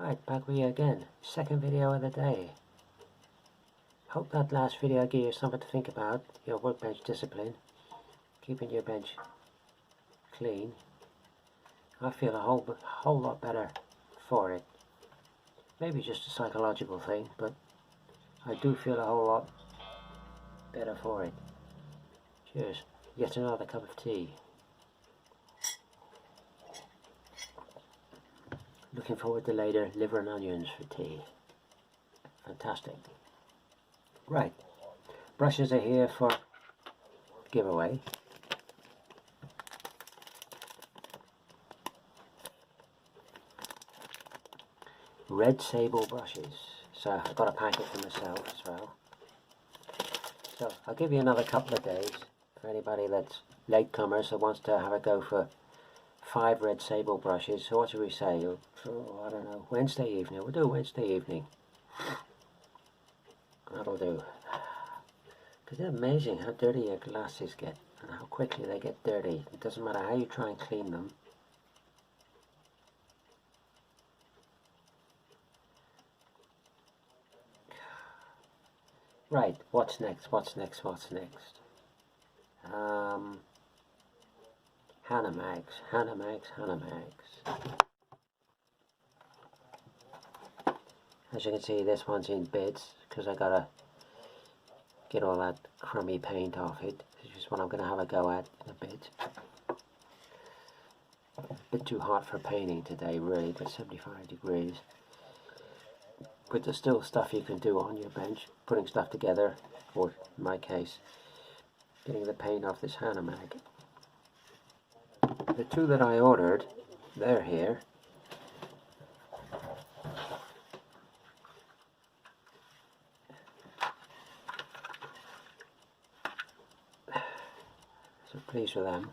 Right, back with you again. Second video of the day. Hope that last video gave you something to think about, your workbench discipline, keeping your bench clean. I feel a whole lot better for it. Maybe just a psychological thing, but I do feel a whole lot better for it. Cheers. Yet another cup of tea. Looking forward to later liver and onions for tea. Fantastic. Right, brushes are here for giveaway. Red sable brushes. So I got a packet for myself as well. So I'll give you another couple of days for anybody that's latecomers that wants to have a go for 5 red sable brushes. So what should we say? Oh, I don't know, Wednesday evening. We'll do Wednesday evening. That'll do. Because it's amazing how dirty your glasses get and how quickly they get dirty. It doesn't matter how you try and clean them. Right, what's next? What's next? What's next? Hannah Mags. As you can see, this one's in bits because I gotta get all that crummy paint off it. This is what I'm gonna have a go at in a bit. A bit too hot for painting today, really, but 75 degrees. But there's still stuff you can do on your bench, putting stuff together, or in my case, getting the paint off this Hannah Mag. The 2 that I ordered, they're here. So pleased with them.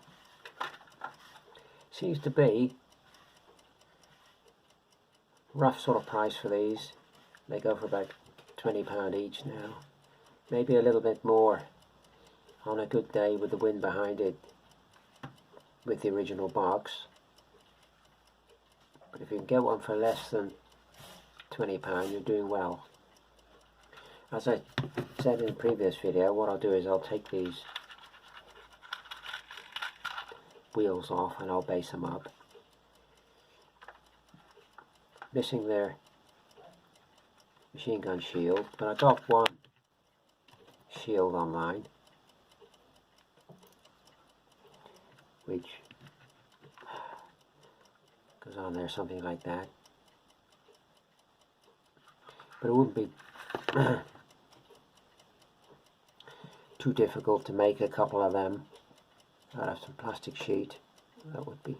Seems to be rough sort of price for these. They go for about £20 each now. Maybe a little bit more on a good day with the wind behind it with the original box. But if you can get one for less than £20, you're doing well. As I said in the previous video, what I'll do is I'll take these wheels off and I'll base them up. Missing their machine gun shield, but I got one shield online which goes on there, something like that. But it wouldn't be too difficult to make a couple of them out of some plastic sheet. That would be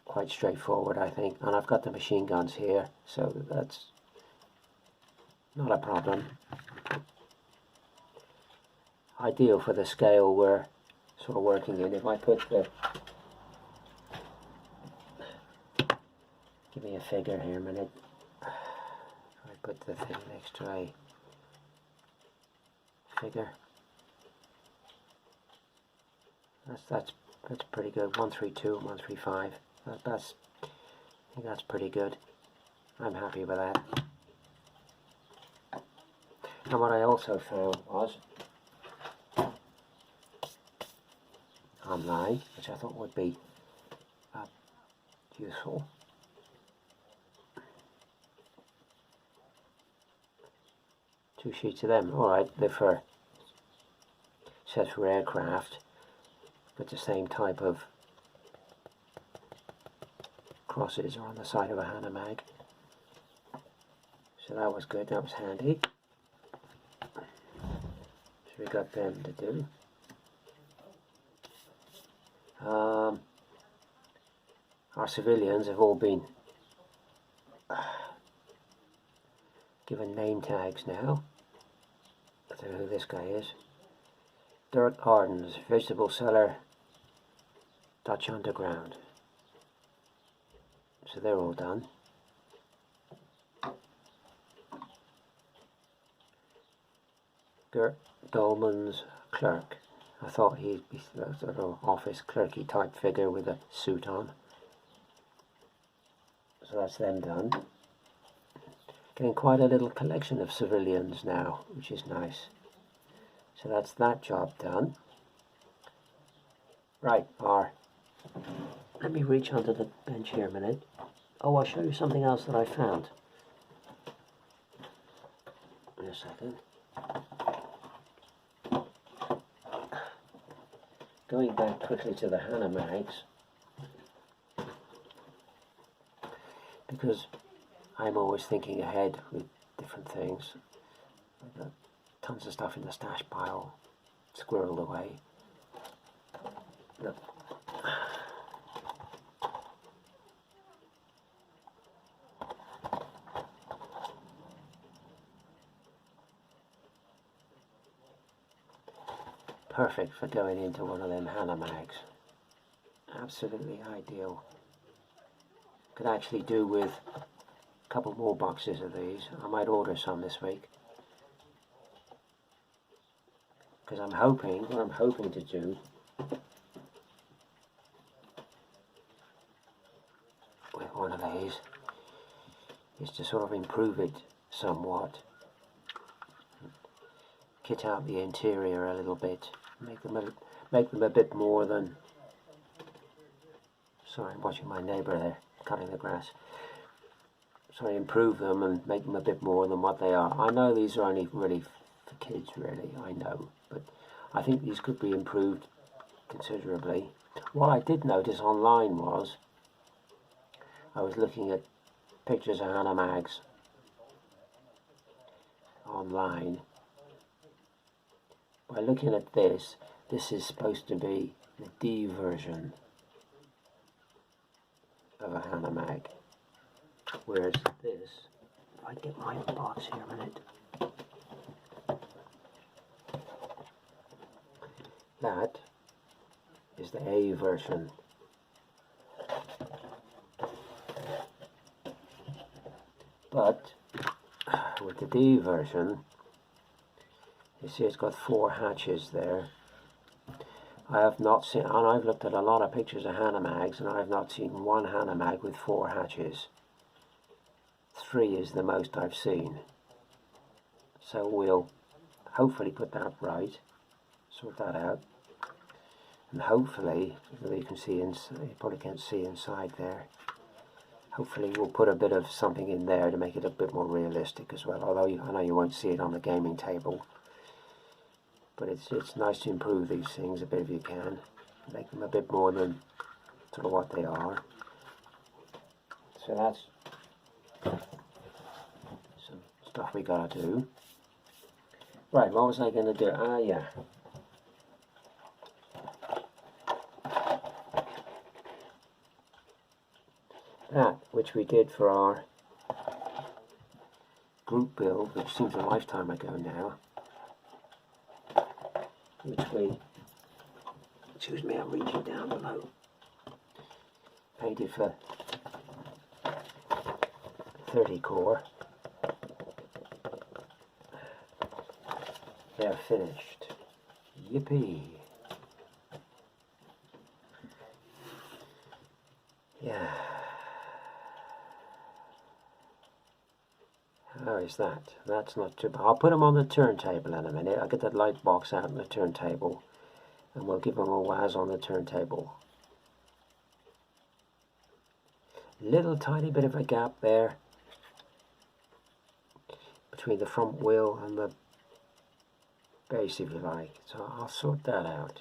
quite straightforward, I think. And I've got the machine guns here, so that's not a problem. Ideal for the scale we're sort of working in. If I put the, give me a figure here a minute. If I put the thing next to a figure, that's pretty good. 132 and 135. I think that's pretty good. I'm happy with that. And what I also found was online, which I thought would be useful. Two sheets of them. Alright, they're for, says for aircraft, but the same type of crosses are on the side of a Hannah Mag. So that was good, that was handy. So we got them to do. Our civilians have all been given name tags now. I don't know who this guy is. Dirk Gardens, vegetable seller, Dutch Underground. So they're all done. Gert Dolman's clerk. I thought he'd be a sort of office clerky type figure with a suit on. So that's them done. Getting quite a little collection of civilians now, which is nice. So that's that job done. Right, let me reach under the bench here a minute. Oh, I'll show you something else that I found. In a second. Going back quickly to the Hannah mags, because I'm always thinking ahead with different things. I've got tons of stuff in the stash pile, squirreled away. Look. Perfect for going into one of them Hannah mags. Absolutely ideal. Could actually do with a couple more boxes of these. I might order some this week. Because what I'm hoping to do with one of these is to sort of improve it somewhat. Kit out the interior a little bit. Make them a bit more than... Sorry, I'm watching my neighbour there, cutting the grass. So improve them and make them a bit more than what they are. I know these are only really for kids, really, I know. But I think these could be improved considerably. What I did notice online was, I was looking at pictures of Hannah mags online. By looking at this, this is supposed to be the D version of a Hannah mag. Whereas this, if I get my box here a minute, that is the A version. But with the D version, you see it's got 4 hatches there. I have not seen, and I've looked at a lot of pictures of Hannah mags, and I've not seen one Hannah mag with 4 hatches. 3 is the most I've seen. So we'll hopefully put that right, sort that out, and hopefully, you can see inside, you probably can't see inside there. Hopefully we'll put a bit of something in there to make it a bit more realistic as well. Although I know you won't see it on the gaming table. But it's nice to improve these things a bit if you can. Make them a bit more than sort of what they are. So that's some stuff we gotta do. Right, what was I gonna do? Ah, yeah. That, which we did for our group build, which seems a lifetime ago now. Which we, excuse me, I'm reaching down below, painted for 30 core. They're finished. Yippee! Yeah. How is that? That's not too bad. I'll put them on the turntable in a minute. I'll get that light box out on the turntable and we'll give them a waz on the turntable. Little tiny bit of a gap there between the front wheel and the base, if you like. So I'll sort that out.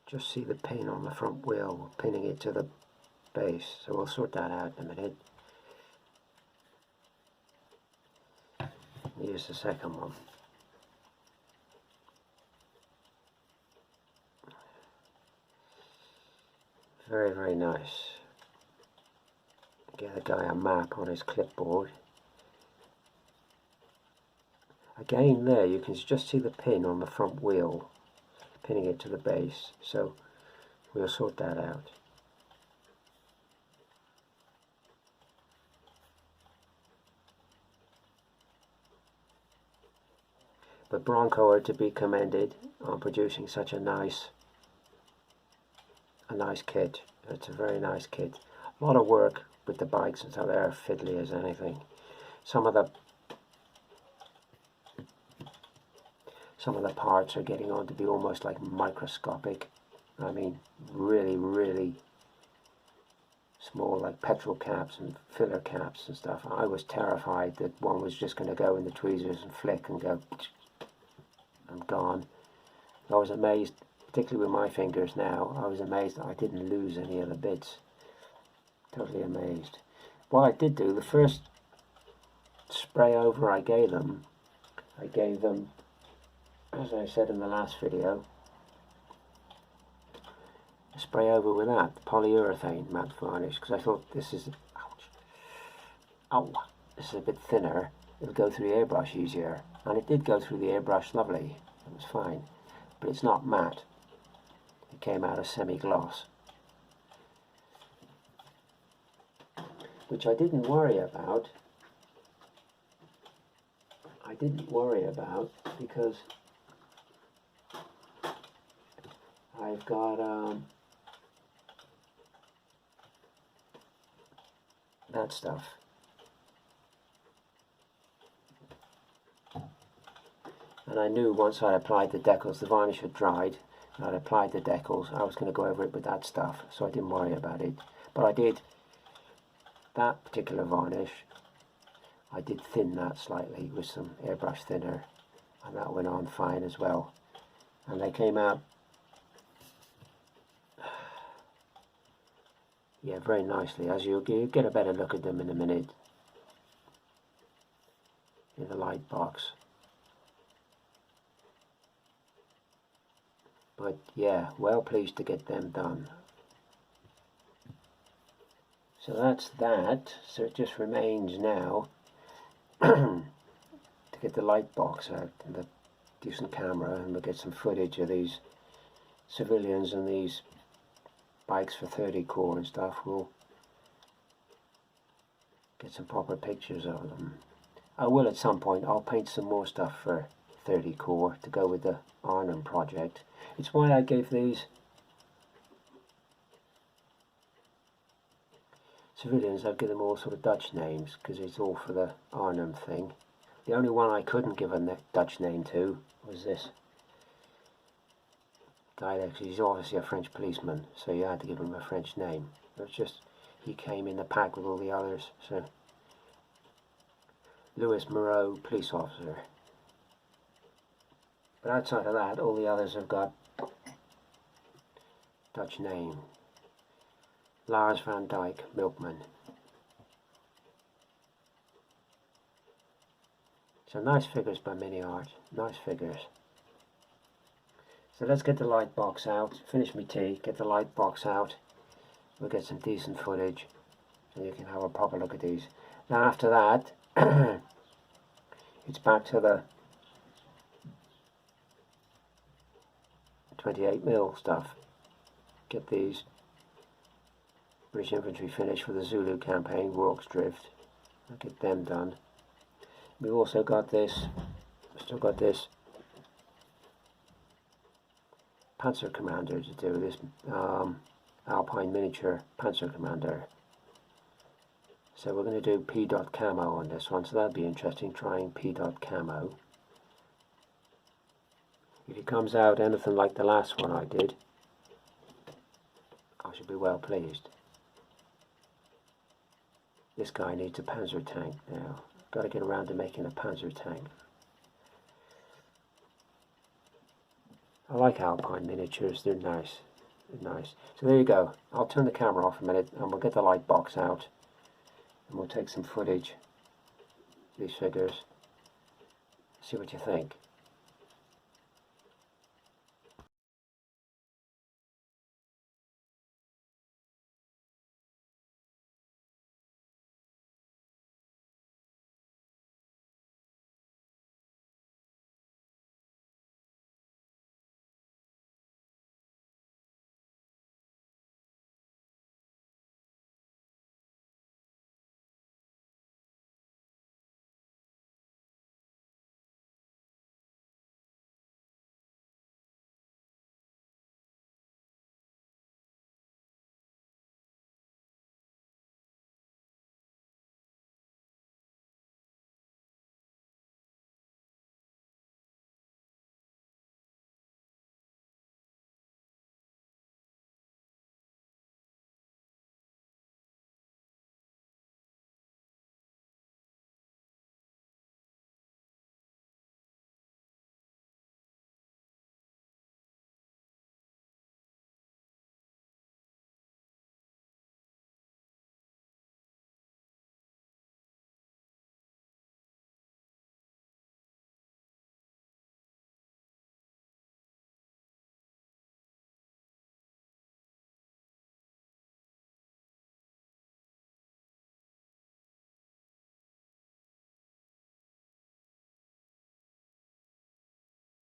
Just see the pin on the front wheel, pinning it to the base, so we'll sort that out in a minute. Here's the second one. Very, very nice. Get the guy a map on his clipboard. Again there, you can just see the pin on the front wheel, pinning it to the base, so we'll sort that out. But Bronco are to be commended on producing such a nice kit. It's a very nice kit. A lot of work with the bikes until they're fiddly as anything. Some of the parts are getting on to be almost like microscopic. I mean, really, really small, like petrol caps and filler caps and stuff. I was terrified that one was just going to go in the tweezers and flick and go and gone. I was amazed, particularly with my fingers now, I was amazed that I didn't lose any of the bits. Totally amazed. What I did do, the first spray over I gave them, as I said in the last video, a spray over with that polyurethane matte varnish, because I thought this is, this is a bit thinner, it'll go through the airbrush easier, and it did go through the airbrush lovely, it was fine, but it's not matte, it came out as semi-gloss, which I didn't worry about. Because I've got that stuff. And I knew once I applied the decals, the varnish had dried, and I'd applied the decals, I was going to go over it with that stuff, so I didn't worry about it. But I did that particular varnish, I did thin that slightly with some airbrush thinner, and that went on fine as well. And they came out, yeah, very nicely. As you get a better look at them in a minute in the light box. But yeah, well pleased to get them done. So that's that. So it just remains now to get the light box out and a decent camera, and we'll get some footage of these civilians and these bikes for 30 core and stuff. We'll get some proper pictures of them. I will at some point, I'll paint some more stuff for 30 core to go with the Arnhem project. It's why I gave these civilians, I've given them all sort of Dutch names, because it's all for the Arnhem thing. The only one I couldn't give a Dutch name to was this guy there, because he's obviously a French policeman, so you had to give him a French name. It's just, he came in the pack with all the others, so Louis Moreau, police officer. But outside of that, all the others have got Dutch name. Lars van Dijk, milkman. So nice figures by Mini Art, nice figures. So let's get the light box out, finish my tea, get the light box out, we'll get some decent footage, so you can have a proper look at these. Now after that, it's back to the 28mm stuff. Get these British Infantry finished for the Zulu campaign, Rorke's Drift. I'll get them done. We've also got this, still got this Panzer Commander to do, this Alpine miniature Panzer Commander. So we're going to do P.camo on this one, so that'll be interesting, trying P.camo. If it comes out anything like the last one I did, I should be well pleased. This guy needs a Panzer tank now. Got to get around to making a Panzer tank. I like Alpine miniatures, they're nice. They're nice. So there you go. I'll turn the camera off a minute and we'll get the light box out and we'll take some footage of these figures. See what you think.